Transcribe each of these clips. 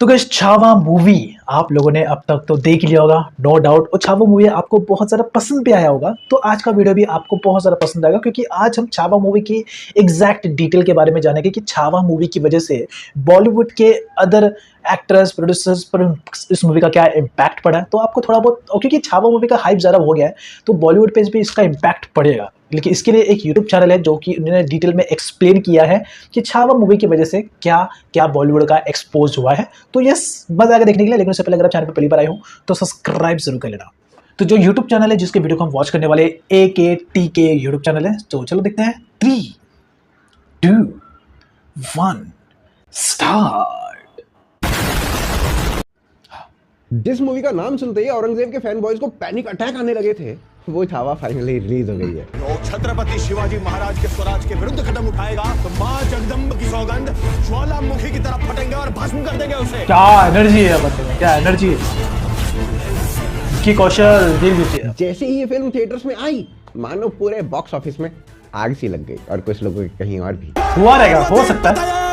तो guys Chhaava movie आप लोगों ने अब तक तो देख लिया होगा, नो डाउट। और छावा मूवी आपको बहुत ज़्यादा पसंद भी आया होगा, तो आज का वीडियो भी आपको बहुत ज़्यादा पसंद आएगा, क्योंकि आज हम छावा मूवी की एग्जैक्ट डिटेल के बारे में जानेंगे कि छावा मूवी की वजह से बॉलीवुड के अदर एक्टर्स प्रोड्यूसर्स पर इस मूवी का क्या इम्पैक्ट पड़ा है। तो आपको थोड़ा बहुत, क्योंकि छावा मूवी का हाइप ज़्यादा हो गया है, तो बॉलीवुड पे भी इसका इम्पैक्ट पड़ेगा। लेकिन इसके लिए एक यूट्यूब चैनल है जो कि उन्होंने डिटेल में एक्सप्लेन किया है कि छावा मूवी की वजह से क्या क्या बॉलीवुड का एक्सपोज हुआ है। तो यस, बस आगे देखने के लिए, लेकिन उससे पहले अगर आप चैनल पर पहली बार आए हो तो सब्सक्राइब जरूर कर लेना। तो जो यूट्यूब चैनल है जिसके वीडियो को हम वॉच करने वाले AKTK यूट्यूब चैनल है, तो चलो देखते हैं। 3, 2, 1 स्टार्ट। जिस मूवी का नाम सुनते ही औरंगजेब के फैन बॉयज को पैनिक अटैक आने लगे थे, वो छावा फाइनली रिलीज हो गई है। तो छत्रपति शिवाजी महाराज के स्वराज के विरुद्ध कदम उठाएगा तो मां जगदम्ब की सौगंध ज्वालामुखी की तरफ फटेंगे और भस्म कर देंगे उसे। क्या एनर्जी है बंदे में, क्या एनर्जी है की कौशल दिल दीजिए। जैसे ही ये फिल्म थिएटर्स में आई, मानो पूरे बॉक्स ऑफिस में आग सी लग गई, और कुछ लोगों की कहीं और भी हुआ रहेगा, हो सकता है।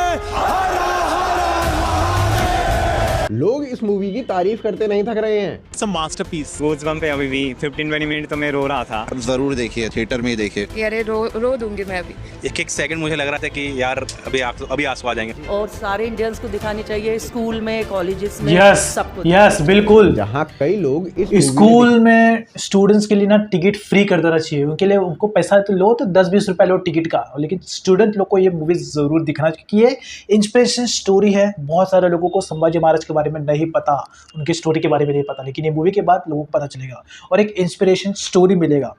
लोग इस मूवी की तारीफ करते नहीं थक रहे हैं। It's a masterpiece. Goosebumps पे अभी भी 15-20 मिनट तो मैं रो रहा था। जरूर देखिए, थिएटर में ही देखिए। अरे रो दूंगी मैं अभी। एक सेकंड मुझे लग रहा था कि यार अभी आंसू आ जाएंगे। और सारे इंडियंस को दिखानी चाहिए, स्कूल में, कॉलेजेस में, यस सबको। यस बिल्कुल। जहाँ कई लोग इस स्कूल में स्टूडेंट्स के लिए ना टिकट फ्री कर देना चाहिए। उनके लिए उनको पैसा तो लो, तो 10-20 रुपए लो टिकट का, लेकिन स्टूडेंट लोग को ये मूवी जरूर दिखाना चाहिए, क्योंकि ये इंस्पिरेशन स्टोरी है। बहुत सारे लोगों को संभाजी महाराज के बारे में नहीं पता, उनकी स्टोरी के बारे में नहीं पता, लेकिन ये मूवी के बाद लोगों को पता चलेगा और एक इंस्पिरेशन स्टोरी मिलेगा।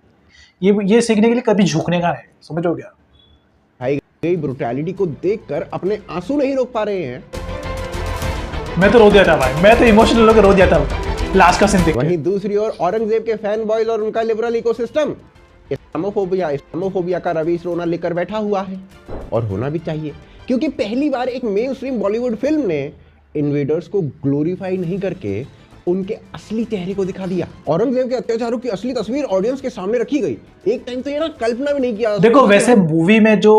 ये सीखने के लिए कभी झुकने का नहीं, समझ हो गया। भाई गई ब्रुटैलिटी को देखकर अपने आंसू नहीं रोक पा रहे हैं। मैं तो रो दिया था भाई, मैं तो इमोशनल होकर रो दिया था लास्ट का सीन देख के। वहीं दूसरी ओर औरंगजेब के फैन बॉयज और उनका लिबरल इकोसिस्टम इस्लामोफोबिया का रवीश रोना लेकर बैठा हुआ है, और होना भी चाहिए, क्योंकि पहली बार एक मेन स्ट्रीम बॉलीवुड फिल्म ने इन्वेडर्स को ग्लोरीफाई नहीं करके उनके असली चेहरे को दिखा दिया। औरंगजेब के अत्याचारों की असली तस्वीर ऑडियंस के सामने रखी गई। एक टाइम तो ये ना कल्पना भी नहीं किया। देखो वैसे मूवी में जो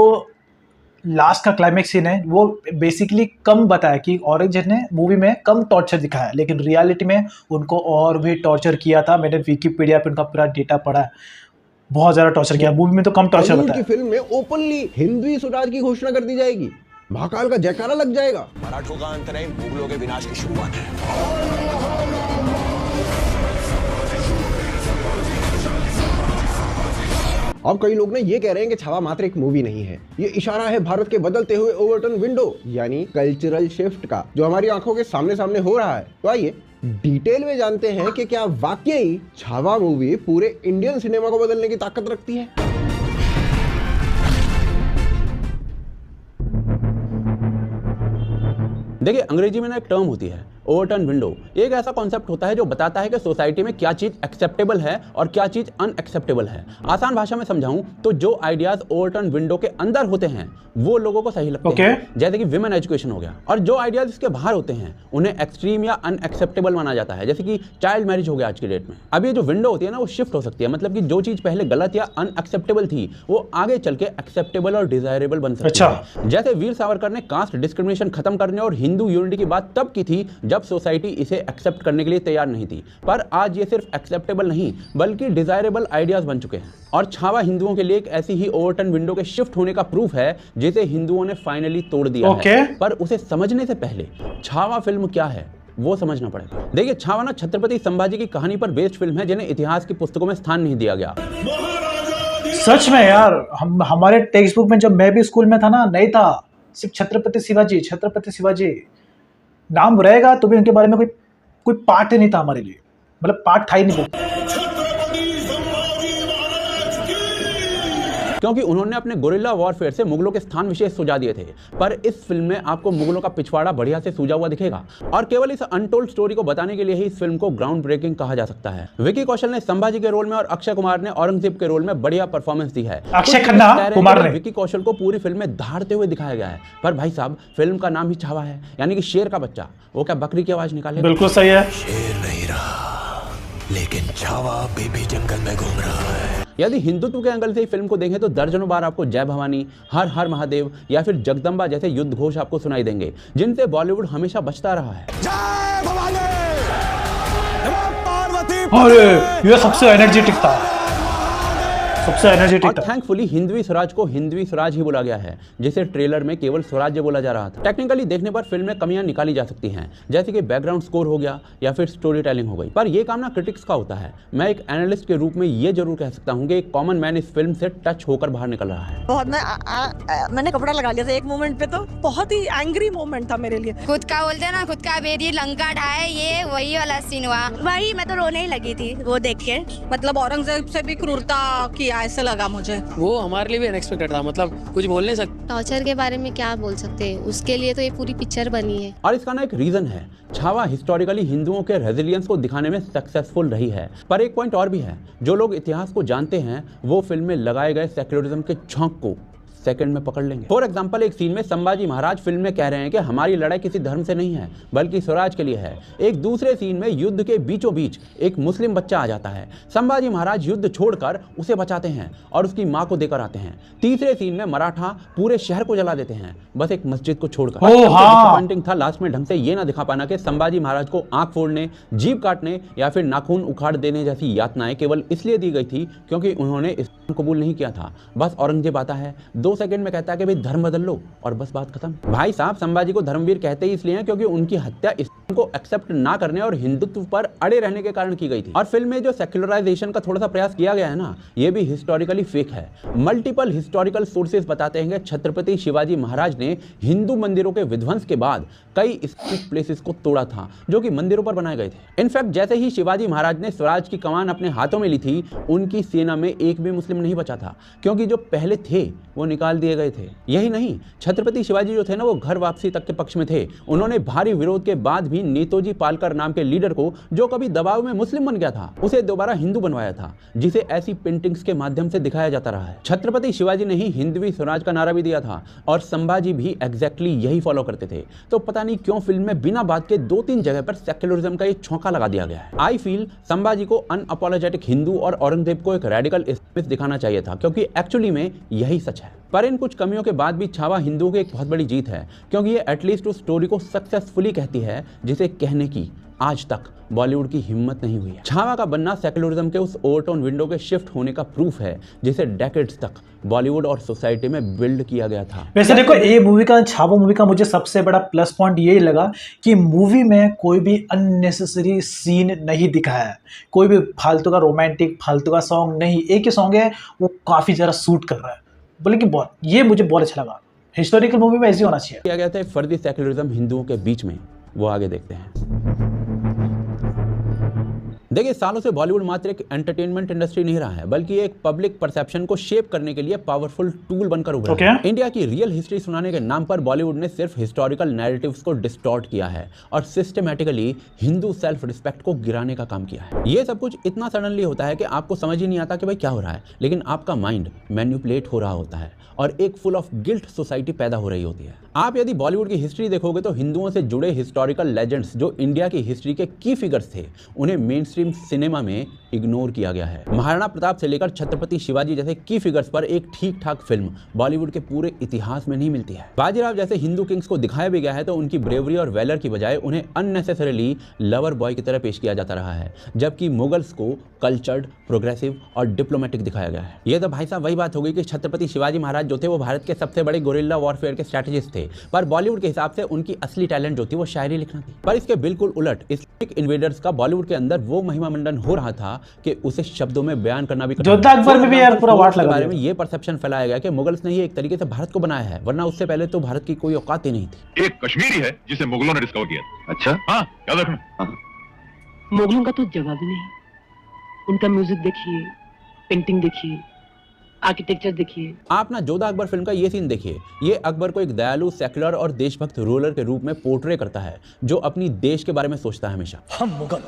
लास्ट का क्लाइमेक्स सीन है वो बेसिकली कम बताया कि औरंगजेब ने मूवी में कम टॉर्चर दिखाया, लेकिन रियलिटी में उनको और भी टॉर्चर किया था। मैंने विकिपीडिया पे उनका पूरा डेटा पढ़ा है, बहुत ज्यादा टॉर्चर किया। मूवी में तो कम टॉर्चर बताया। फिल्म में ओपनली हिंदुई स्वराज की घोषणा कर दी जाएगी, महाकाल का जयकारा लग जाएगा। मराठों का अंत नहीं, मुगलों के विनाश की शुरुआत है। अब कई लोग ने ये कह रहे हैं कि छावा मात्र एक मूवी नहीं है, ये इशारा है भारत के बदलते हुए ओवरटर्न विंडो, यानी कल्चरल शिफ्ट का, जो हमारी आंखों के सामने सामने हो रहा है। तो आइए डिटेल में जानते हैं कि क्या वाकई छावा मूवी पूरे इंडियन सिनेमा को बदलने की ताकत रखती है। देखिए, अंग्रेजी में ना एक टर्म होती है ओवरटर्न विंडो। एक ऐसा कॉन्सेप्ट होता है जो बताता है कि सोसाइटी में क्या चीज़ एक्सेप्टेबल है और क्या चीज़ अनएक्सेप्टेबल है। आसान भाषा में समझाऊं तो जो आइडियाज ओवरटर्न विंडो के अंदर होते हैं वो लोगों को सही लगते हैं, जैसे कि विमेन एजुकेशन हो गया, और जो आइडियाज इसके बाहर होते हैं उन्हें एक्सट्रीम या अनएक्सेप्टेबल माना जाता है, जैसे कि चाइल्ड मैरिज हो गया आज की डेट में। अब ये जो विंडो होती है ना, वो शिफ्ट हो सकती है, मतलब कि जो चीज़ पहले गलत या अनएक्सेप्टेबल थी वो आगे चल के एक्सेप्टेबल और डिजायरेबल बन सकती है। जैसे वीर सावरकर ने कास्ट डिस्क्रिमिनेशन खत्म करने और हिंदू यूनिटी की बात तब की थी जब सोसाइटी इसे एक्सेप्ट करने के लिए तैयार नहीं थी, पर आज ये सिर्फ एक्सेप्टेबल नहीं बल्कि डिजायरेबल आइडियाज बन चुके हैं। और छावा हिंदुओं के लिए एक ऐसी ही ओवरटर्न विंडो के शिफ्ट होने का प्रूफ है जिसे हिंदुओं ने फाइनली तोड़ दिया है। पर उसे समझने से पहले छावा फिल्म क्या है वो समझना पड़ेगा। देखिए, छावा ना छत्रपति संभाजी की कहानी पर बेस्ड फिल्म है जिन्हें इतिहास की पुस्तकों में स्थान नहीं दिया गया। सच में यार, हमारे टेक्स्ट बुक में जब मैं भी स्कूल में था ना, नहीं था, सिर्फ छत्रपति शिवाजी नाम रहेगा तो भी उनके बारे में कोई पार्ट ही नहीं था हमारे लिए, मतलब पार्ट था ही नहीं। क्योंकि उन्होंने अपने गोरिल्ला वॉरफेयर से मुगलों के स्थान विशेष सुझा दिए थे, पर इस फिल्म में आपको मुगलों का पिछवाड़ा बढ़िया से सूझा हुआ दिखेगा। और केवल इस अनटोल्ड स्टोरी को बताने के लिए ही इस फिल्म को ग्राउंड ब्रेकिंग कहा जा सकता है। विकी कौशल ने संभाजी के रोल में और अक्षय कुमार ने औरंगजेब के रोल में बढ़िया परफॉर्मेंस दी है। अक्षय खन्ना कुमार ने विकी कौशल को पूरी फिल्म में धाड़ते हुए दिखाया गया है, पर भाई साहब फिल्म का नाम ही छावा है, यानी कि शेर का बच्चा, वो क्या बकरी की आवाज निकाले? बिल्कुल सही है। शेर नहीं रहा, लेकिन छावा अभी भी जंगल में घूम रहा है। यदि हिंदुत्व के एंगल से ही फिल्म को देखें तो दर्जनों बार आपको जय भवानी, हर हर महादेव या फिर जगदम्बा जैसे युद्ध घोष आपको सुनाई देंगे, जिनसे बॉलीवुड हमेशा बचता रहा है। जय भवानी, नमः पार्वती। अरे ये सबसे एनर्जेटिक था, सबसे एनर्जेटिक और था। थैंकफुली हिंदवी स्वराज को हिंदवी स्वराज ही बोला गया है, जिसे ट्रेलर में केवल स्वराज्य बोला जा रहा था। टेक्निकली देखने पर फिल्म में कमियां निकाली जा सकती हैं, जैसे कि बैकग्राउंड स्कोर हो गया या फिर स्टोरी टेलिंग हो गई, पर यह काम ना क्रिटिक्स का होता है। मैं एक एनालिस्ट के रूप में ये जरूर कह सकता हूँ कि एक कॉमन मैन इस फिल्म से टच होकर बाहर निकल रहा है। बहुत मैंने कपड़ा लगा लिया था एक मोमेंट पे, तो बहुत ही एंग्री मोमेंट था मेरे लिए। खुद का बोलते हैं ना, खुद का बेदी लंका ढाए, ये वही वाला सीन हुआ। वही मैं तो रोने ही लगी थी वो देख के। मतलब औरंगजेब से भी क्रूरता किया ऐसा लगा मुझे। वो हमारे लिए भी अनएक्सपेक्टेड था, मतलब कुछ बोल नहीं सकते। टॉर्चर के बारे में क्या बोल सकते हैं, उसके लिए तो ये पूरी पिक्चर बनी है। और इसका ना एक रीजन है, छावा हिस्टोरिकली हिंदुओं के रेजिलियंस को दिखाने में सक्सेसफुल रही है। पर एक पॉइंट और भी है, जो लोग इतिहास को जानते हैं वो फिल्म में लगाए गए सेक्युलरिज्म के छौंक को सेकंड में पकड़ लेंगे। फॉर एग्जांपल, एक सीन में संभाजी महाराज फिल्म में कह रहे हैं कि हमारी लड़ाई किसी धर्म से नहीं है बल्कि स्वराज के लिए है। एक दूसरे सीन में युद्ध के बीचों बीच एक मुस्लिम बच्चा आ जाता है, संभाजी महाराज युद्ध छोड़कर उसे बचाते हैं और उसकी मां को देकर आते हैं। तीसरे सीन में मराठा पूरे शहर को जला देते हैं, बस एक मस्जिद को छोड़कर। डिसअपॉइंटिंग था लास्ट में ढंग से ये ना दिखा पाना कि संभाजी महाराज को आंख फोड़ने, जीभ काटने या फिर नाखून उखाड़ देने जैसी यातनाएं केवल इसलिए दी गई थी क्योंकि उन्होंने इस्लाम कबूल नहीं किया था। बस औरंगजेब आता है, 2 सेकंड में कहता है कि भाई धर्म बदल लो और बस बात खत्म। भाई साहब, संभाजी को धर्मवीर कहते ही इसलिए हैं क्योंकि उनकी हत्या इस्लाम को एक्सेप्ट ना करने और हिंदुत्व पर अड़े रहने के कारण की गई थी। और फिल्म में जो सेक्युलराइजेशन का थोड़ा सा प्रयास किया गया है ना, ये भी हिस्टोरिकली फेक है। मल्टीपल हिस्टोरिकल सोर्सेज बताते हैं कि छत्रपति शिवाजी महाराज ने हिंदू मंदिरों के विध्वंस के बाद कई इस्लामिक प्लेसेस को तोड़ा था जो कि मंदिरों पर बनाए गए थे। इनफैक्ट जैसे ही शिवाजी महाराज ने स्वराज की कमान अपने हाथों में ली थी, उनकी सेना में एक भी मुस्लिम नहीं बचा था, क्योंकि जो पहले थे वो निकाल दिए गए थे। यही नहीं, छत्रपति शिवाजी जो थे ना, वो घर वापसी तक के पक्ष में थे। उन्होंने भारी विरोध के बाद भी नेतोजी पालकर नाम के लीडर को, जो कभी दबाव में मुस्लिम बन गया था, उसे दोबारा हिंदू बनवाया था, जिसे ऐसी पेंटिंग्स के माध्यम से दिखाया जाता रहा है। छत्रपति शिवाजी ने ही हिंदवी स्वराज का नारा भी दिया था और संभाजी भी एग्जैक्टली यही फॉलो करते थे। तो पता नहीं क्यों फिल्म में बिना बात के 2-3 जगह पर सेक्युलरिज्म का एक छौंका लगा दिया गया है। आई फील संभाजी को अनअपोलोजेटिक हिंदू और औरंगजेब को एक रेडिकल इस्लामिस्ट दिखाना चाहिए था, क्योंकि एक्चुअली में यही सच है। पर इन कुछ कमियों के बाद भी छावा हिंदुओं की एक बहुत बड़ी जीत है, क्योंकि ये एटलीस्ट उस स्टोरी को सक्सेसफुली कहती है जिसे कहने की आज तक बॉलीवुड की हिम्मत नहीं हुई है। छावा का बनना सेक्युलरिज्म के उस ओवरटोन विंडो के शिफ्ट होने का प्रूफ है, जिसे डेकेड्स तक बॉलीवुड और सोसाइटी में बिल्ड किया गया था। वैसे देखो, ये मूवी का, छावा मूवी का मुझे सबसे बड़ा प्लस पॉइंट ये लगा कि मूवी में कोई भी अननेसेसरी सीन नहीं दिखाया है, कोई भी फालतू का रोमांटिक फालतू का सॉन्ग नहीं। एक ही सॉन्ग है, वो काफ़ी ज़्यादा सूट कर रहा है, बोले कि बहुत, ये मुझे बहुत अच्छा लगा। हिस्टोरिकल मूवी में ऐसे होना चाहिए। किया गया था फर्जी सेक्युलरिज्म हिंदुओं के बीच में, वो आगे देखते हैं। देखिए, सालों से बॉलीवुड मात्र एक एंटरटेनमेंट इंडस्ट्री नहीं रहा है, बल्कि एक पब्लिक परसेप्शन को शेप करने के लिए पावरफुल टूल बनकर उभरा है। इंडिया की रियल हिस्ट्री सुनाने के नाम पर बॉलीवुड ने सिर्फ हिस्टोरिकल नैरेटिव्स को डिस्टॉर्ट किया है और सिस्टमैटिकली हिंदू सेल्फ रिस्पेक्ट को गिराने का काम किया है। ये सब कुछ इतना सडनली होता है कि आपको समझ ही नहीं आता कि भाई क्या हो रहा है, लेकिन आपका माइंड मैनिपुलेट हो रहा होता है और एक फुल ऑफ गिल्ट सोसाइटी पैदा हो रही होती है। आप यदि बॉलीवुड की हिस्ट्री देखोगे तो हिंदुओं से जुड़े हिस्टोरिकल लेजेंड्स जो इंडिया की हिस्ट्री के की फिगर्स थे, उन्हें मेन स्ट्रीम सिनेमा में इग्नोर किया गया है। महाराणा प्रताप से लेकर छत्रपति शिवाजी जैसे की फिगर्स पर एक ठीक ठाक फिल्म बॉलीवुड के पूरे इतिहास में नहीं मिलती है। बाजीराव जैसे हिंदू किंग्स को दिखाया भी गया है तो उनकी ब्रेवरी और वैलर की बजाय उन्हें अननेसेसरीली लवर बॉय की तरह पेश किया जाता रहा है, जबकि मुगल्स को कल्चर्ड, प्रोग्रेसिव और डिप्लोमेटिक दिखाया गया है। ये तो भाई साहब वही बात हो गई कि छत्रपति शिवाजी महाराज जो थे वो भारत के सबसे बड़े गोरिल्ला वॉरफेयर के स्ट्रैटेजिस्ट थे, पर बॉलीवुड के हिसाब से उनकी असली टैलेंट जो थी वो शायरी लिखना थी। पर इसके बिल्कुल उलट इस्लामिक इन्वेडर्स का बॉलीवुड के अंदर वो महिमा मंडन हो रहा था कि उसे शब्दों में बयान करना भी जोधा अकबर में भी यार पूरा वाट लगा बारे में ये परसेप्शन फैलाया गया कि मुगल्स ने ये एक तरीके से भारत को बनाया है, वरना उससे पहले तो भारत की कोई औकात ही नहीं थी। एक कश्मीरी है जिसे मुगलों ने डिस्कवर किया। अच्छा, हाँ, याद रखना। मुगलों का तो जवाब ही नहीं। उनका म्यूजिक देखिए, पेंटिंग देखिए, आर्किटेक्चर देखिए। आप ना जोधा अकबर फिल्म का ये सीन देखिए। ये अकबर को एक दयालु, सेक्युलर और देशभक्त रूलर के रूप में पोर्ट्रे करता है, जो अपनी देश के बारे में सोचता है हमेशा। हम मुगल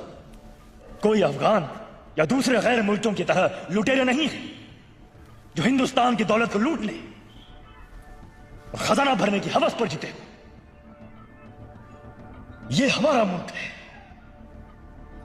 कोई अफगान या दूसरे गैर मुल्कों की तरह लुटेरे नहीं हैं जो हिंदुस्तान की दौलत को लूट ले और खजाना भरने की हवस पर जीते। ये हमारा मुल्क है,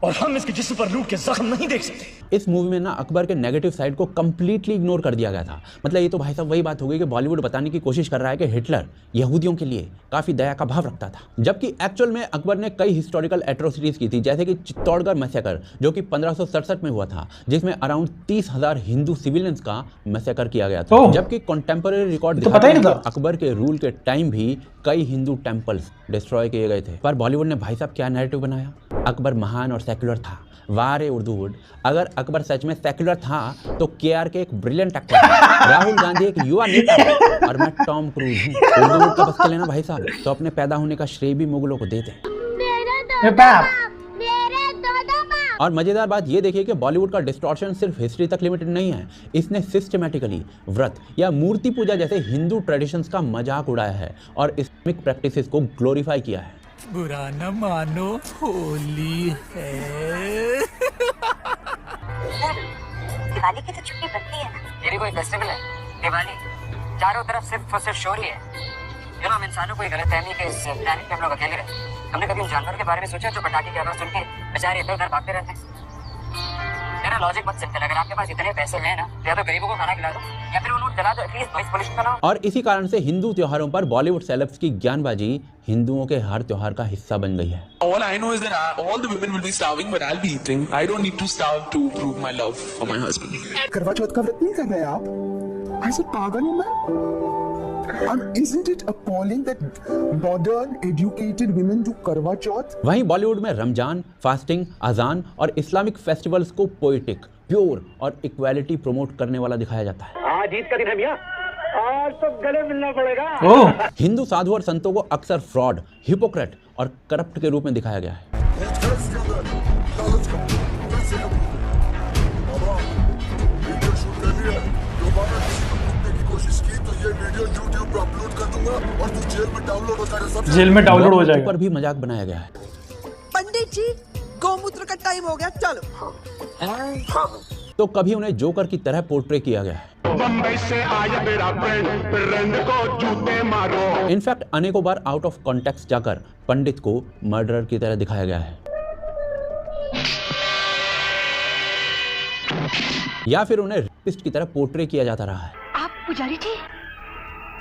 और हम इसके जिस्म पर लूट के जख्म नहीं देख सकते। इस मूवी में ना अकबर के नेगेटिव साइड को कंप्लीटली इग्नोर कर दिया गया था। मतलब ये तो भाई साहब वही बात हो गई कि बॉलीवुड बताने की कोशिश कर रहा है कि हिटलर यहूदियों के लिए काफ़ी दया का भाव रखता था, जबकि एक्चुअल में अकबर ने कई हिस्टोरिकल एट्रोसिटीज़ की थी, जैसे कि चित्तौड़गढ़ मैसेकर जो कि 1567 में हुआ था, जिसमें अराउंड 30,000 हिंदू सिविलियंस का मैसेकर किया गया था। जबकि कंटेम्पररी रिकॉर्ड दिखाता है कि अकबर के रूल के टाइम भी कई हिंदू टेम्पल्स डिस्ट्रॉय किए गए थे। पर बॉलीवुड ने भाई साहब क्या नैरेटिव बनाया, अकबर महान और सेक्युलर था। वाह रे उर्दूवुड, अगर अकबर सच में सेक्युलर था तो केआर के एक ब्रिलियंट एक्टर है, राहुल गांधी एक युवा नेता है और मैं टॉम क्रूज हूँ। उर्दूवुड का बस चले ना भाई साहब, तो अपने पैदा होने का श्रेय भी मुगलों को देते हैं। और मजेदार बात ये देखिए कि बॉलीवुड का डिस्टॉर्शन सिर्फ हिस्ट्री तक लिमिटेड नहीं है, इसने सिस्टमैटिकली व्रत या मूर्ति पूजा जैसे हिंदू ट्रेडिशंस का मजाक उड़ाया है और इस्लामिक प्रैक्टिसेस को ग्लोरीफाई किया है। बुरा न मानो, होली है। दिवाली की तो छुट्टी बनती है ना, मेरी कोई फेस्टिवल है दिवाली, चारों तरफ सिर्फ और सिर्फ शोर ही है। हम इंसानों को गलतफहमी के इस प्लैनेट पे हम लोग अकेले रहे। हमने कभी उन जानवर के बारे में सोचा जो पटाखे की आवाज सुन के बेचारे इधर उधर भागते रहते हैं। मेरा लॉजिक बहुत सिंपल है, अगर आपके पास इतने पैसे हैं ना, या तो गरीबों को खाना खिला दो या फिर उन्हें जला दो, एटलीस्ट नॉइस पोल्यूशन कराओ। और इसी कारण से हिंदू त्योहारों पर बॉलीवुड सेलेब्स की ज्ञानबाजी हिंदुओं के हर त्योहार का हिस्सा बन गई है। All I know is that all the women will be starving, but I'll be eating. I don't need to starve to prove my love for my husband. करवा चौथ का व्रत नहीं कर रहे आप? ऐसे पागल हूँ मैं? Isn't it appalling that modern educated women do करवा चौथ? वहीं बॉलीवुड में रमजान, फास्टिंग, अजान और इस्लामिक फेस्टिवल्स को पोएटिक, प्योर और इक्वालिटी प्रमोट करने वाला दिखाया जाता है। आज ईद का दिन है भैया, आज तो गले मिलना पड़ेगा। हिंदू साधु और संतों को अक्सर फ्रॉड, हिपोक्रेट और करप्ट के रूप में दिखाया गया है। जेल में डाउनलोड हो जाएगा। पर भी मजाक बनाया गया है। पंडित जी, गौमूत्र का टाइम हो गया, चलो। तो कभी उन्हें जोकर की तरह पोर्ट्रे किया गया है। बंबई से आया मेरा फ्रेंड को जूते मारो। इनफैक्ट अनेकों बार आउट ऑफ कॉन्टेक्स्ट जाकर पंडित को मर्डरर की तरह दिखाया गया है, या फिर उन्हें रेपिस्ट की तरह पोर्ट्रे किया जाता रहा है। आप पुजारी जी,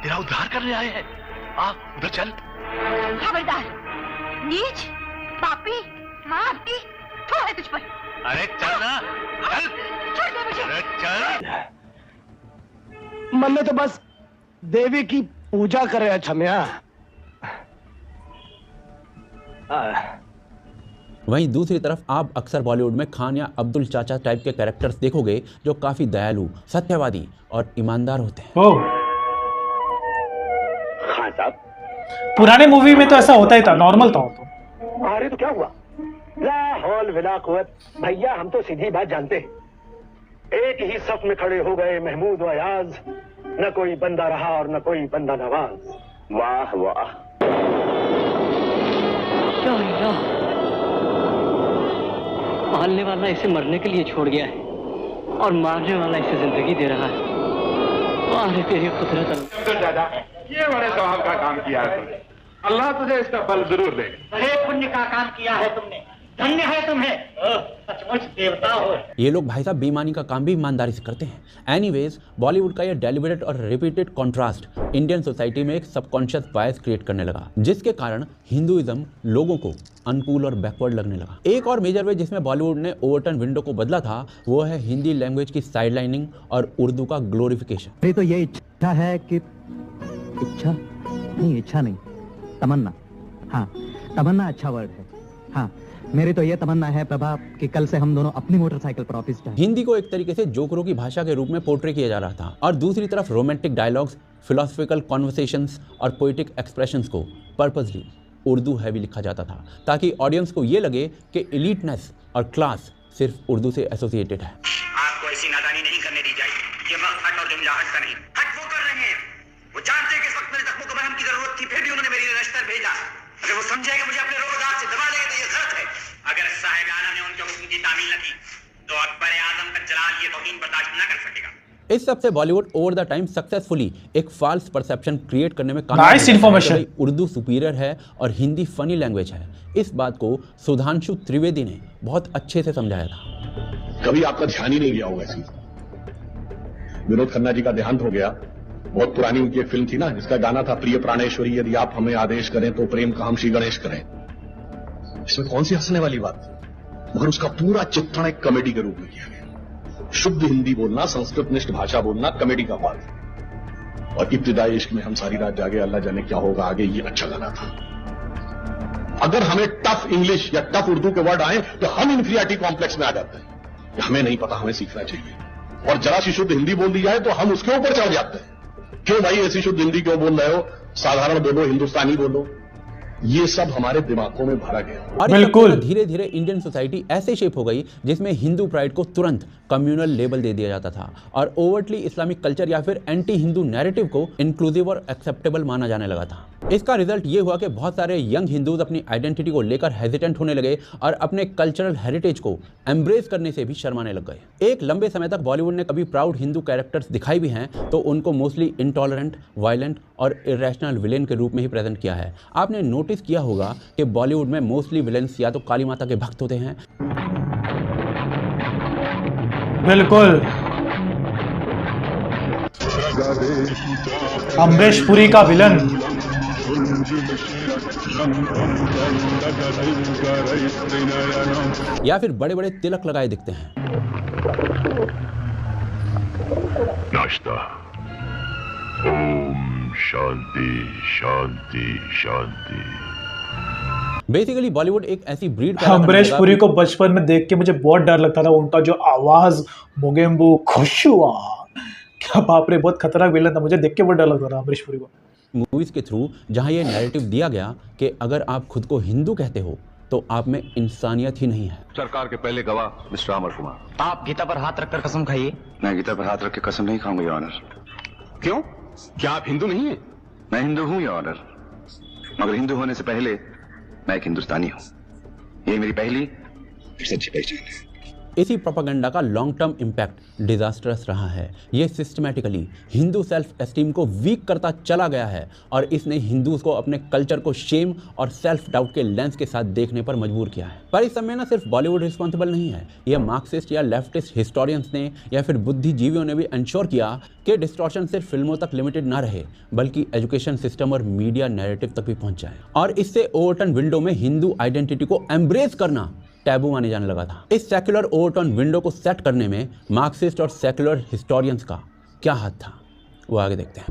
तेरा उद्धार करने आए हैं, आ उधर चल। खबरदार, नीच, पापी, माफी, थू है तुझ पर। अरे चल ना, चल, छोड़ दे मुझे। अरे चल। मन में तो बस देवी की पूजा करे छमिया। वहीं दूसरी तरफ आप अक्सर बॉलीवुड में खान या अब्दुल चाचा टाइप के कैरेक्टर्स देखोगे जो काफी दयालु, सत्यवादी और ईमानदार होते हैं। खान साहब, पुराने मूवी में तो ऐसा होता ही था, नॉर्मल था तो। अरे तो क्या हुआ? ला हौल विला कुव्वत, भैया हम तो सीधी बात जानते हैं। एक ही सफ में खड़े हो गए महमूद व अयाज, न कोई बंदा रहा और न कोई बंदा नवाज। वाह वाह। पालने वाला इसे मरने के लिए छोड़ गया है और मारने वाला इसे जिंदगी दे रहा है। वाह तेरी कुदरत। तो दादा, ये बड़े सवाब का काम किया है तुमने, अल्लाह तुझे इसका फल जरूर दे। बड़े पुण्य का काम किया है तुमने, धन्य है तुम्हें, सचमुच देवता हो। ये लोग भाई साहब बेईमानी का काम भी ईमानदारी से करते हैं। एनीवेज, बॉलीवुड का ये डेलिबरेट और रिपीटेड कॉन्ट्रास्ट इंडियन सोसाइटी में एक सबकॉन्शियस बायस क्रिएट करने लगा, जिसके कारण हिंदुइज्म लोगों को अनकूल और बैकवर्ड लगने लगा। एक और मेजर वे जिसमें बॉलीवुड ने ओवरटर्न विंडो को बदला था, वो है हिंदी लैंग्वेज की साइडलाइनिंग और उर्दू का ग्लोरिफिकेशन। मेरी तो ये इच्छा है कि इच्छा नहीं, तमन्ना। हाँ, तमन्ना अच्छा वर्ड है। हाँ, मेरी तो ये तमन्ना है प्रभा कि कल से हम दोनों अपनी मोटरसाइकिल पर ऑफिस जाएं। हिंदी को एक तरीके से जोकरों की भाषा के रूप में पोर्ट्रे किया जा रहा था और दूसरी तरफ रोमांटिक डायलॉग्स, फिलोसफिकल कॉन्वर्सेशंस और पोइटिक एक्सप्रेशंस को पर्पसली उर्दू हैवी लिखा जाता था, ताकि ऑडियंस को ये लगे कि एलीटनेस और क्लास सिर्फ उर्दू से एसोसिएटेड है। आपको ऐसी नादानी नहीं करने दी जाएगी। ये वक्त हट और जुमलाहट का नहीं, हट वो कर रहे हैं। वो जानते हैं कि इस वक्त मेरे जख्मों को मरहम की जरूरत थी, फिर भी उन्होंने मेरी नश्तर भेजा। अगर वो समझे कि मुझे अपने रोजगार से दबा देगा तो ये गलत है। अगर साहिबाना ने उनके हुक्म की तामील न की तो अकबर आजम का जलाल ये तौहीन बर्दाश्त न कर सकेगा। इस सबसे Bollywood over the time successfully एक फॉल्स परसेप्शन क्रिएट करने में नाइस इन्फॉर्मेशन। उर्दू सुपीरियर है और हिंदी फनी लैंग्वेज है। इस बात को सुधांशु त्रिवेदी ने बहुत अच्छे से समझाया था। कभी आपका ध्यान ही नहीं गया होगा ऐसी। विनोद खन्ना जी का देहांत हो गया। बहुत पुरानी उनकी एक फिल्म थी ना, जिसका गाना था प्रिय प्राणेश्वरी यदि आप हमें आदेश करें तो प्रेम का हम श्री गणेश करें। इसमें कौन सी हंसने वाली बात थी, मगर उसका पूरा चित्रण एक कॉमेडी के रूप में किया गया। शुद्ध हिंदी बोलना, संस्कृतनिष्ठ भाषा बोलना कॉमेडी का पार्ट। और इब्तिदाई इश्क में हम सारी रात जागे, अल्लाह जाने क्या होगा आगे, ये अच्छा गाना था। अगर हमें टफ इंग्लिश या टफ उर्दू के वर्ड आए तो हम इंफीरियरिटी कॉम्प्लेक्स में आ जाते हैं कि हमें नहीं पता, हमें सीखना चाहिए। और जरा सी शुद्ध हिंदी बोल दी जाए तो हम उसके ऊपर चढ़ जाते हैं। क्यों भाई ऐसी शुद्ध हिंदी क्यों बोल रहे हो, साधारण बोलो, हिंदुस्तानी बोलो। ये सब हमारे दिमागों में भरा गया। और बिल्कुल धीरे धीरे इंडियन सोसाइटी ऐसे शेप हो गई जिसमें हिंदू प्राइड को तुरंत कम्युनल लेबल दे दिया जाता था और ओवरटली इस्लामिक कल्चर या फिर एंटी हिंदू नैरेटिव को इंक्लूसिव और एक्सेप्टेबल माना जाने लगा था। इसका रिजल्ट ये हुआ कि बहुत सारे यंग हिंदूज अपनी आइडेंटिटी को लेकर हेजिटेंट होने लगे और अपने कल्चरल हेरिटेज को एम्ब्रेस करने से भी शर्माने लग गए। एक लंबे समय तक बॉलीवुड ने कभी प्राउड हिंदू कैरेक्टर्स दिखाई भी हैं तो उनको मोस्टली इंटॉलरेंट, वायलेंट और इरेशनल विलेन के रूप में ही प्रेजेंट किया है। आपने नोटिस किया होगा कि बॉलीवुड में मोस्टली विलेन्स या तो काली माता के भक्त होते हैं। बिल्कुल अमरीश पुरी का विलन, या फिर बड़े बड़े तिलक लगाए दिखते हैं। नाश्ता। ओम शांति शांति शांति। बेसिकली बॉलीवुड एक ऐसी ब्रीड का अमरीश पुरी को बचपन में देख के मुझे बहुत डर लगता था। उनका जो आवाज मोगेम्बो खुश हुआ, क्या बाप रे, बहुत खतरनाक विलन था। मुझे देख के बहुत डर लगता था अमरीश पुरी को। मूवीज के थ्रू जहां ये नैरेटिव दिया गया कि अगर आप खुद को हिंदू कहते हो तो आप में इंसानियत ही नहीं है। सरकार के पहले गवाह मिस्टर अमर कुमार, आप गीता पर हाथ रखकर कसम खाइए। मैं गीता पर हाथ रख के कसम नहीं खाऊंगा योर ऑनर। क्यों? क्या आप हिंदू नहीं है? मैं हिंदू हूं योर ऑनर, मगर हिंदू होने से पहले मैं एक हिंदुस्तानी हूं। ये मेरी पहली सच्ची पहचान है। इसी प्रोपेगेंडा का लॉन्ग टर्म इम्पैक्ट डिजास्टरस रहा है। ये सिस्टमैटिकली हिंदू सेल्फ एस्टीम को वीक करता चला गया है और इसने हिंदूज को अपने कल्चर को शेम और सेल्फ डाउट के लेंस के साथ देखने पर मजबूर किया है। पर इस समय ना सिर्फ बॉलीवुड रिस्पॉन्सिबल नहीं है, यह मार्क्सिस्ट या लेफ्टिस्ट हिस्टोरियंस ने या फिर बुद्धिजीवियों ने भी इंश्योर किया कि डिस्टॉर्शन सिर्फ फिल्मों तक लिमिटेड ना रहे बल्कि एजुकेशन सिस्टम और मीडिया नैरेटिव तक भी पहुंच जाए। और इससे ओवरटर्न विंडो में हिंदू आइडेंटिटी को एम्ब्रेस करना टैबू माने जाने लगा था। इस सेक्युलर ओवरटर्न विंडो को सेट करने में मार्क्सिस्ट और सेक्युलर हिस्टोरियंस का क्या हाथ था, वो आगे देखते हैं।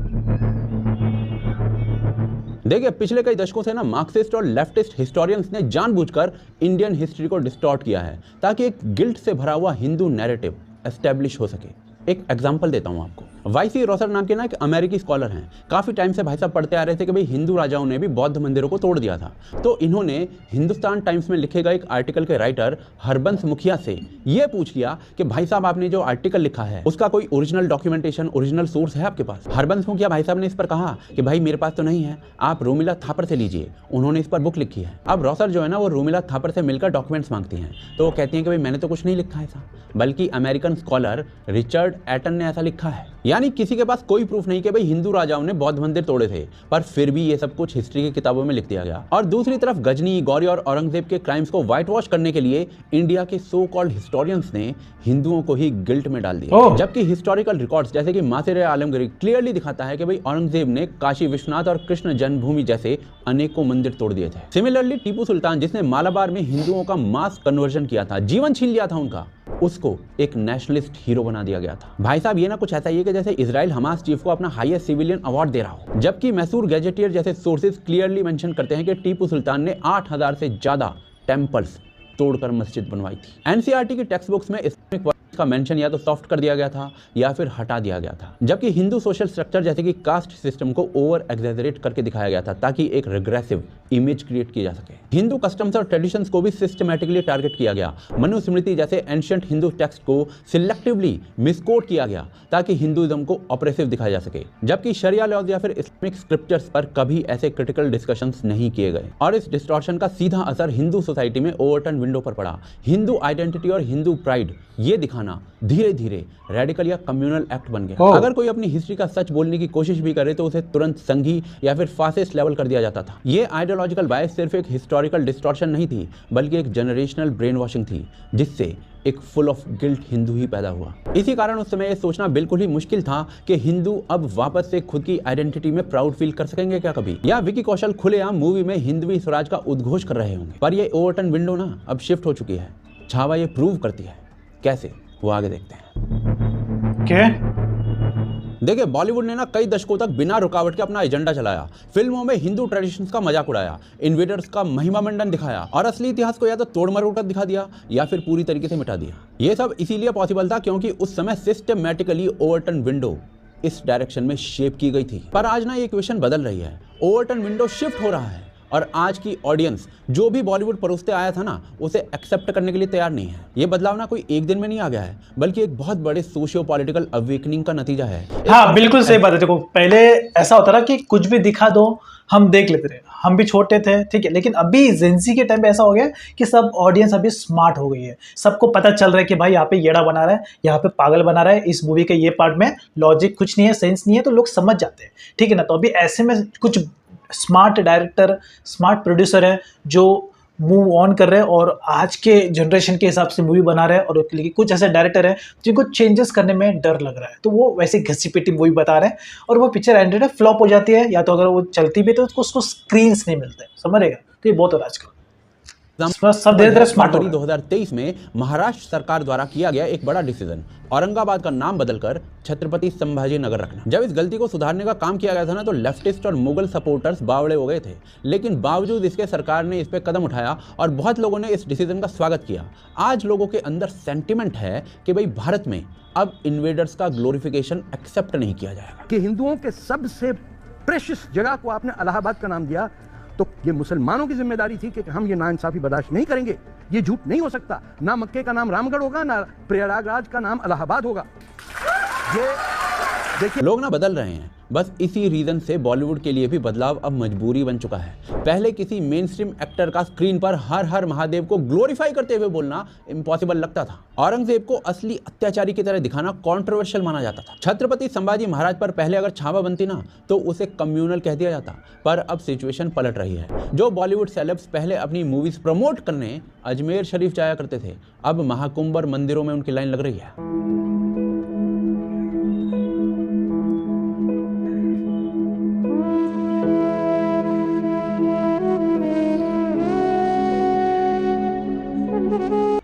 देखिए, पिछले कई दशकों से ना मार्क्सिस्ट और लेफ्टिस्ट हिस्टोरियंस ने जानबूझकर इंडियन हिस्ट्री को डिस्टॉर्ट किया है ताकि एक गिल्ट से भरा हुआ हिंदू नैरेटिव एस्टेब्लिश हो सके। एक एग्जांपल देता हूं आपको। वाईसी रोसर नाम के ना एक अमेरिकी स्कॉलर हैं। काफ़ी टाइम से भाई साहब पढ़ते आ रहे थे कि भाई हिंदू राजाओं ने भी बौद्ध मंदिरों को तोड़ दिया था। तो इन्होंने हिंदुस्तान टाइम्स में लिखे गए एक आर्टिकल के राइटर हरबंस मुखिया से ये पूछ लिया कि भाई साहब आपने जो आर्टिकल लिखा है उसका कोई ओरिजिनल डॉक्यूमेंटेशन, ओरिजिनल सोर्स है आपके पास? हरबंस मुखिया भाई साहब ने इस पर कहा कि भाई मेरे पास तो नहीं है, आप रोमिला थापर से लीजिए, उन्होंने इस पर बुक लिखी है। अब रोसर जो है ना वो रोमिला थापर से मिलकर डॉक्यूमेंट्स मांगती हैं तो वो कहती हैं कि भाई मैंने तो कुछ नहीं लिखा है ऐसा, बल्कि अमेरिकन स्कॉलर रिचर्ड एटन ने ऐसा लिखा है। यानी किसी के पास कोई प्रूफ नहीं कि भाई हिंदू राजाओं ने बौद्ध मंदिर तोड़े थे, पर फिर भी ये सब कुछ हिस्ट्री की किताबों में लिख दिया गया। और दूसरी तरफ गजनी, गौरी और औरंगजेब के क्राइम्स को व्हाइट वॉश करने के लिए इंडिया के सो कॉल्ड हिस्टोरियंस ने हिंदुओं को ही गिल्ट में डाल दिया, जबकि हिस्टोरिकल रिकॉर्ड्स जैसे कि मासिर आलमगीर क्लियरली दिखाता है कि भाई औरंगजेब ने काशी विश्वनाथ और कृष्ण जन्मभूमि जैसे अनेकों मंदिर तोड़ दिए थे। सिमिलरली टीपू सुल्तान, जिसने मालाबार में हिंदुओं का मास कन्वर्जन किया था, जीवन छीन लिया था उनका, उसको एक नेशनलिस्ट हीरो बना दिया गया था। भाई साहब ये ना कुछ ऐसा ही है कि जैसे इजराइल हमास चीफ को अपना हाईएस्ट सिविलियन अवार्ड दे रहा हो, जबकि मैसूर गैजेटियर जैसे सोर्सेज क्लियरली मेंशन करते हैं कि टीपू सुल्तान ने 8000 से ज्यादा टेंपल्स तोड़कर मस्जिद बनवाई थी। एनसीईआरटी की टेक्स्ट बुक्स में इस्लामिक का मेंशन या तो सॉफ्ट कर दिया गया था या फिर हटा दिया गया था, जबकि हिंदू सोशल स्ट्रक्चर जैसे कि कास्ट सिस्टम को ओवर एग्जैजरेट करके दिखाया गया था ताकि एक रिग्रेसिव इमेज क्रिएट की जा सके। हिंदू कस्टम्स और ट्रेडिशंस को भी सिस्टमैटिकली टारगेट किया गया। मनुस्मृति जैसे एंशिएंट हिंदू टेक्स्ट को सिलेक्टिवली मिसकोट किया गया ताकि हिंदुइज्म को ऑपरेसिव दिखाया जा सके, जबकि शरिया लॉज या फिर इस्लामिक स्क्रिप्चर्स पर कभी ऐसे क्रिटिकल डिस्कशंस नहीं किए गए। और इस डिस्टॉर्शन का सीधा असर हिंदू सोसाइटी में ओवरटर्न विंडो पर पड़ा। हिंदू आइडेंटिटी और हिंदू प्राइड ये दिखाना दिखाना धीरे धीरे रेडिकल या कम्युनल एक्ट बन गया। अगर कोई अपनी हिस्ट्री का सच बोलने की कोशिश भी करे तो उसे तुरंत संघी या फिर फासिस्ट लेवल कर दिया जाता था। ये आइडियोलॉजिकल बायस सिर्फ एक हिस्टोरिकल डिस्टॉर्शन नहीं थी, बल्कि एक जनरेशनल ब्रेन वॉशिंग थी, जिससे एक फुल ऑफ गिल्ट हिंदू ही पैदा हुआ। इसी कारण उस समय ये सोचना बिल्कुल ही मुश्किल था कि हिंदू अब वापस से खुद की आइडेंटिटी में प्राउड फील कर सकेंगे क्या कभी, या विकी कौशल खुलेआम मूवी में हिंदवी स्वराज का उद्घोष कर रहे होंगे। पर ये ओवरटर्न विंडो ना अब शिफ्ट हो चुकी है। छावा ये प्रूव करती है। कैसे, वो आगे देखते हैं। क्या? देखिए, बॉलीवुड ने ना कई दशकों तक बिना रुकावट के अपना एजेंडा चलाया। फिल्मों में हिंदू ट्रेडिशंस का मजाक उड़ाया, इन्वेडर्स का महिमा मंडन दिखाया और असली इतिहास को या तो तोड़ मरोड़ कर दिखा दिया या फिर पूरी तरीके से मिटा दिया। ये सब इसीलिए पॉसिबल था क्योंकि उस समय सिस्टमैटिकली ओवरटर्न विंडो इस डायरेक्शन में शेप की गई थी। पर आज ना ये इक्वेशन बदल रही है। ओवरटर्न विंडो शिफ्ट हो रहा है और आज की ऑडियंस जो भी बॉलीवुड परोसते आया था ना, उसे एक्सेप्ट करने के लिए तैयार नहीं है। ये बदलाव ना कोई एक दिन में नहीं आ गया है, बल्कि एक बहुत बड़े सोशियो पॉलिटिकल अवेकनिंग का नतीजा है। हाँ, बिल्कुल सही बात है। देखो, पहले ऐसा होता था कि कुछ भी दिखा दो हम देख लेते थे, हम भी छोटे थे, ठीक है। लेकिन अभी जेंजी के टाइम पे ऐसा हो गया कि सब ऑडियंस अभी स्मार्ट हो गई है। सबको पता चल रहा है कि भाई यहाँ पे येड़ा बना रहा है, यहाँ पे पागल बना रहा है, इस मूवी के ये पार्ट में लॉजिक कुछ नहीं है, सेंस नहीं है, तो लोग समझ जाते हैं, ठीक है ना। तो अभी ऐसे में कुछ स्मार्ट डायरेक्टर, स्मार्ट प्रोड्यूसर है जो मूव ऑन कर रहे हैं और आज के जनरेशन के हिसाब से मूवी बना रहे हैं। और लेकिन कुछ ऐसे डायरेक्टर हैं जिनको चेंजेस करने में डर लग रहा है, तो वो वैसे घसी पिटी मूवी बता रहे हैं और वो पिक्चर एंडेड है, फ्लॉप हो जाती है, या तो अगर वो चलती भी तो उसको स्क्रीन्स नहीं मिलते, समझेगा। तो ये बहुत हो रहा है आजकल। सब धीरे-धीरे स्मार्ट हो रहा है। 2023 में महाराष्ट्र सरकार द्वारा किया गया एक बड़ा डिसीजन, औरंगाबाद का नाम बदलकर छत्रपति संभाजी नगर रखना। जब इस गलती को सुधारने का काम किया गया था ना, तो लेफ्टिस्ट और मुगल सपोर्टर्स बावड़े हो गए थे। लेकिन बावजूद इसके सरकार ने इस पे कदम उठाया और बहुत लोगों ने इस डिसीजन का स्वागत किया। आज लोगों के अंदर सेंटिमेंट है कि भाई भारत में अब इन्वेडर्स का ग्लोरिफिकेशन एक्सेप्ट नहीं किया जाएगा। कि हिंदुओं के सबसे प्रेशियस जगह को आपने इलाहाबाद का नाम दिया, तो ये मुसलमानों की जिम्मेदारी थी कि हम ये नाइंसाफी बर्दाश्त नहीं करेंगे। ये झूठ नहीं हो सकता। ना मक्के का नाम रामगढ़ होगा, ना प्रयागराज का नाम इलाहाबाद होगा। ये देखिए, लोग ना बदल रहे हैं। बस इसी रीजन से बॉलीवुड के लिए भी बदलाव अब मजबूरी बन चुका है। पहले किसी मेन स्ट्रीम एक्टर का स्क्रीन पर हर हर महादेव को ग्लोरीफाई करते हुए बोलना इम्पॉसिबल लगता था। औरंगजेब को असली अत्याचारी की तरह दिखाना कॉन्ट्रोवर्शियल माना जाता था। छत्रपति संभाजी महाराज पर पहले अगर छावा बनती ना, तो उसे कम्युनल कह दिया जाता। पर अब सिचुएशन पलट रही है। जो बॉलीवुड सेलेब्स पहले अपनी मूवीज प्रमोट करने अजमेर शरीफ जाया करते थे, अब महाकुंभ और मंदिरों में उनकी लाइन लग रही है।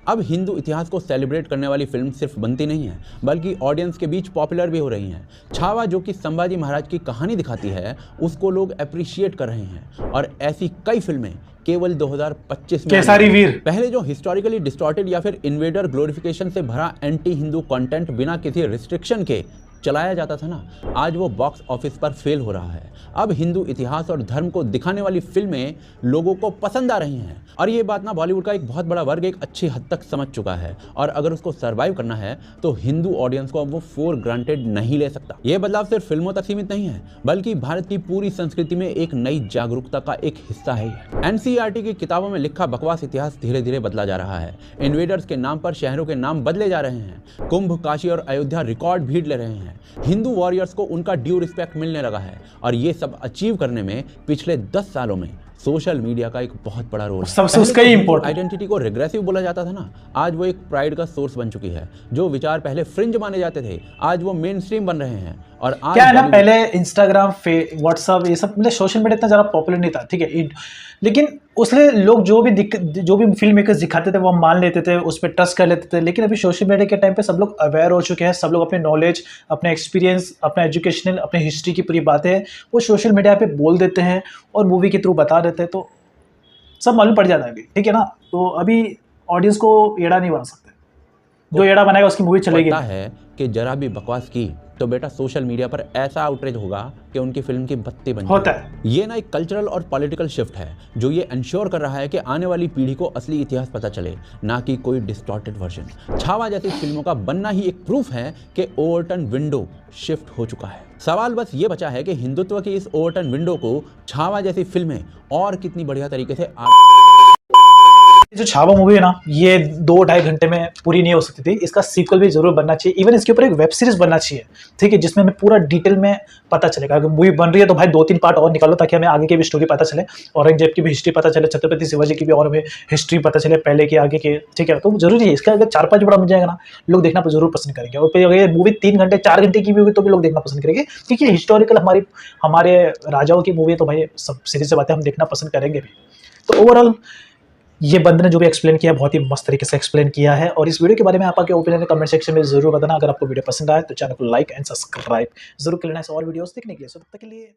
अब हिंदू इतिहास को सेलिब्रेट करने वाली फिल्म सिर्फ बनती नहीं है, बल्कि ऑडियंस के बीच पॉपुलर भी हो रही हैं। छावा जो कि संभाजी महाराज की कहानी दिखाती है, उसको लोग अप्रिशिएट कर रहे हैं। और ऐसी कई फिल्में केवल 2025 में केसरी वीर, पहले जो हिस्टोरिकली डिस्टॉर्टेड या फिर इन्वेडर ग्लोरिफिकेशन से भरा एंटी हिंदू कंटेंट बिना किसी रिस्ट्रिक्शन के चलाया जाता था ना, आज वो बॉक्स ऑफिस पर फेल हो रहा है। अब हिंदू इतिहास और धर्म को दिखाने वाली फिल्में लोगों को पसंद आ रही हैं। और ये बात ना बॉलीवुड का एक बहुत बड़ा वर्ग एक अच्छी हद तक समझ चुका है। और अगर उसको सर्वाइव करना है तो हिंदू ऑडियंस को अब वो फॉर ग्रांटेड नहीं ले सकता। ये बदलाव सिर्फ फिल्मों तक सीमित नहीं है, बल्कि भारत की पूरी संस्कृति में एक नई जागरूकता का एक हिस्सा है। एनसीईआरटी की किताबों में लिखा बकवास इतिहास धीरे धीरे बदला जा रहा है। इन्वेडर्स के नाम पर शहरों के नाम बदले जा रहे हैं। कुंभ, काशी और अयोध्या रिकॉर्ड भीड़ ले रहे हैं। हिंदू वॉरियर्स को उनका ड्यू रिस्पेक्ट मिलने लगा है। और ये सब अचीव करने में पिछले 10 सालों में सोशल मीडिया का एक बहुत बड़ा रोल है। सबसे उसका ही इंपॉर्टेंट आइडेंटिटी को रिग्रेसिव बोला जाता था ना, आज वो एक प्राइड का सोर्स बन चुकी है। जो विचार पहले फ्रिंज माने जाते थे, आज वो मेन स्ट्रीम बन रहे हैं। और आज क्या है ना, पहले इंस्टाग्राम, व्हाट्सअप, ये सब मतलब सोशल मीडिया इतना ज़्यादा पॉपुलर नहीं था, ठीक है। लेकिन उसमें लोग जो भी फिल्म मेकर्स दिखाते थे वो हम मान लेते थे, उस पर ट्रस्ट कर लेते थे। लेकिन अभी सोशल मीडिया के टाइम पे सब लोग अवेयर हो चुके हैं। सब लोग अपने नॉलेज, अपने एक्सपीरियंस, अपना एजुकेशनल, अपने हिस्ट्री की पूरी बातें वो सोशल मीडिया पे बोल देते हैं और मूवी के थ्रू बता देते हैं, तो सब मालूम पड़ जाता है अभी, ठीक है ना। तो अभी ऑडियंस को एड़ा नहीं बना सकते। जो एड़ा बनाएगा उसकी मूवी चलेगी। पता है कि जरा भी बकवास की तो बेटा सोशल मीडिया पर ऐसा आउटरीच होगा कि उनकी फिल्म की बत्ती बन होता है। ये ना एक कल्चरल और पॉलिटिकल शिफ्ट है जो ये इंश्योर कर रहा है कि आने वाली पीढ़ी को असली इतिहास पता चले, ना कि कोई डिस्टॉर्टेड वर्जन। छावा जैसी फिल्मों का बनना ही एक प्रूफ है कि ओवरटर्न विंडो शिफ्ट हो चुका है। सवाल बस ये बचा है कि हिंदुत्व की इस ओवरटर्न विंडो को छावा जैसी फिल्में और कितनी बढ़िया तरीके से जो छावा मूवी है ना, ये 2-2.5 घंटे में पूरी नहीं हो सकती थी। इसका सीक्वल भी जरूर बनना चाहिए, इवन इसके ऊपर एक वेब सीरीज बनना चाहिए, ठीक है, जिसमें हमें पूरा डिटेल में पता चलेगा। अगर मूवी बन रही है तो भाई 2-3 पार्ट और निकालो, ताकि हमें आगे की भी स्टोरी पता चले, औरंगजेब की भी हिस्ट्री पता चले, छत्रपति शिवाजी की भी और हमें हिस्ट्री पता चले पहले की आगे की, ठीक है। तो जरूरी है, इसका अगर 4-5 बड़ा बन जाएगा ना, लोग देखना जरूर पसंद करेंगे। और फिर अगर ये मूवी 3 घंटे 4 घंटे की भी होगी तो भी लोग देखना पसंद करेंगे, क्योंकि हिस्टोरिकल हमारे राजाओं की मूवी है, तो भाई सब सीरीज से बातें हम देखना पसंद करेंगे भी। तो ओवरऑल ये बंदे ने जो भी एक्सप्लेन किया बहुत ही मस्त तरीके से एक्सप्लेन किया है। और इस वीडियो के बारे में आपका क्या ओपिनियन है कमेंट सेक्शन में जरूर बताना। अगर आपको वीडियो पसंद आए तो चैनल को लाइक एंड सब्सक्राइब जरूर कर लेना, और वीडियोस देखने के लिए। तब तक के लिए